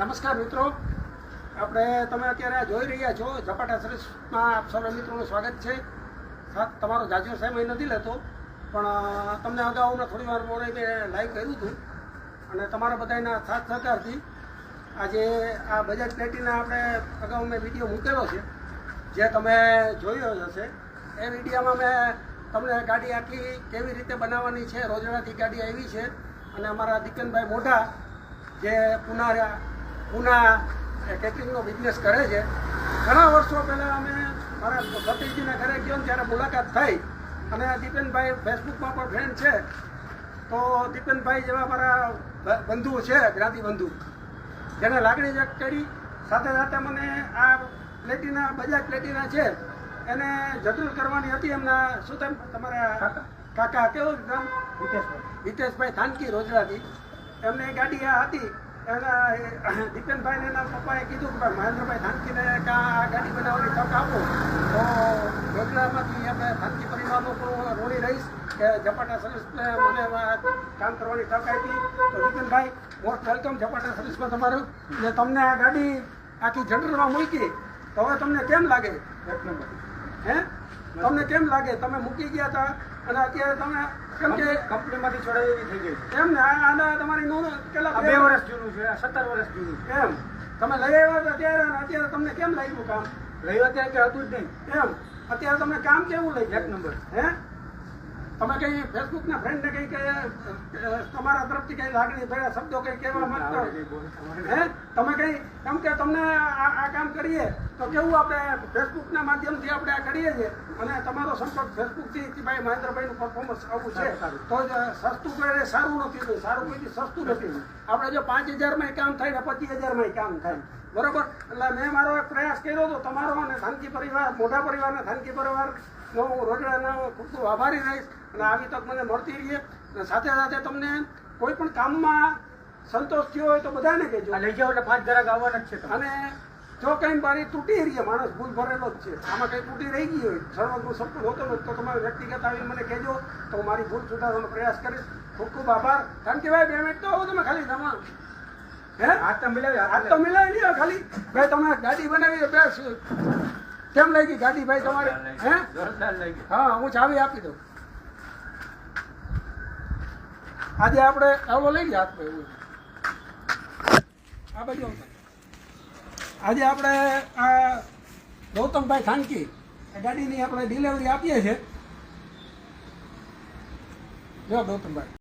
નમસ્કાર મિત્રો, તમે અત્યારે જોઈ રહ્યા છો ઝપાટા સર્વિસમાં આપ સર્વ મિત્રોનું સ્વાગત છે. તમારો જાજો સમય નથી લેતો, પણ તમને અગાઉના થોડી વાર મોડે મેં લાઈવ કર્યું હતું અને તમારા બધાના સાથ સહકારથી આજે આ બજાજ પ્લેટિના આપણે અગાઉ મેં વિડીયો મૂકેલો છે, જે તમે જોયો હશે. એ વિડીયોમાં મેં તમને ગાડી આખી કેવી રીતે બનાવવાની છે, રોજડાથી ગાડી આવી છે અને અમારા દીકનભાઈ મોઢા જે પૂના કેટરિંગનો બિઝનેસ કરે છે. ઘણા વર્ષો પહેલાં અમે મારા સતીશજીના ઘરે ગયો ને ત્યારે મુલાકાત થઈ અને દીપેનભાઈ ફેસબુકમાં પણ ફ્રેન્ડ છે. તો દીપેનભાઈ જેવા મારા બંધુ છે, જ્ઞાતિ બંધુ, જેને લાગણી વ્યક્ત કરી. સાથે સાથે મને આ પ્લેટિના બજાજ પ્લેટિના છે એને જતન કરવાની હતી. એમના શું તેમ તમારા કાકા કેવું નામ? હિતેશભાઈ થાનકી રોજડાથી. એમને ગાડી આ હતી. એના દીપેનભાઈને એના પપ્પાએ કીધું કે મહેન્દ્રભાઈ થાનકીને આ ગાડી બનાવવાની તક આપો. તો રોજડામાંથી આપણે થાનકી પરિવારનો પણ રોડી રહીશ કે ઝપાટા સર્વિસને મને કામ કરવાની તક આપી. તો દીપેનભાઈ, મોસ્ટ વેલકમ ઝપાટા સર્વિસમાં તમારું. ને તમને આ ગાડી આખી જનરલમાં મૂકી, તો હવે તમને કેમ લાગે? એક નંબર. હે, તમને કેમ લાગે? તમે મૂકી ગયા હતા અને અત્યારે તમે કેમ કે કંપનીમાંથી છોડાવી એવી થઈ ગઈ છે. એમ ને આના તમારી નોંધ કેટલા 2 વર્ષ જૂનું છે, 17 વર્ષ જૂનું છે. એમ તમે લઈ આવ્યા હતા ત્યારે અને અત્યારે તમને કેમ લાગ્યું કામ? રહ્યું અત્યારે કે હતું જ નહીં. એમ અત્યારે તમને કામ કેવું લાગ્યું? એક નંબર. હે, તમે કઈ ફેસબુકના ફ્રેન્ડને કઈ તમારા તરફથી કઈ લાગણી ભર્યા શબ્દો કઈ કહેવા માંગતા હોય? હે, તમે કઈ કેમ કે તમને આ કામ કરીએ તો કેવું આપણે ફેસબુકના માધ્યમથી આપણે આ કરીએ છીએ અને તમારો સંપર્ક ફેસબુકથી ભાઈ મહેન્દ્રભાઈનું પરફોર્મન્સ આવું છે તો જ સસ્તું કરે સારું નથી. સારું કોઈથી સસ્તું નથી. આપણે જો 5000માં કામ થાય ને 25000માં કામ થાય, બરોબર. એટલે મેં મારો એક પ્રયાસ કર્યો હતો. તમારો અને થાનકી પરિવાર, મોઢા પરિવારના થાનકી પરિવારનો હું રોજડાનો ખૂબ ખૂબ આભારી રહીશ અને આવી તક મને મળતી રહીએ. અને સાથે સાથે તમને કોઈ પણ કામમાં સંતોષ થયો હોય તો બધાને કહેજો. લઈ જાઓ એટલે 5 ગ્રાહક આવવાના જ છે. અને જો કંઈ મારી તૂટી રહીએ, માણસ ભૂલ ભરેલો જ છે, આમાં કંઈ તૂટી રહી ગઈ હોય, સર્વનું સંપૂર્ણ હોતો નથી, તો તમારે વ્યક્તિગત આવીને મને કહેજો, તો હું મારી ભૂલ સુધારવાનો પ્રયાસ કરીશ. ખૂબ ખૂબ આભાર. કારણ કે ભાઈ 2 મિનિટ તો આવો તમે ખાલી તમારું. હે, હાથ તો મિલાવી નહીં ખાલી. ભાઈ તમે ગાડી બનાવી બેસ. કેમ લાગી ગાડી ભાઈ તમારી? હે, જોરદાર લાગી. હા, હું ચાવી આપી દઉં. આજે આપણે આવો લઈ ગયા હાથમાં એવું આ બાજુ આવતા. આજે આપણે આ ગૌતમભાઈ થાનકી ગાડીની આપણે ડિલિવરી આપીએ છીએ. જો ગૌતમભાઈ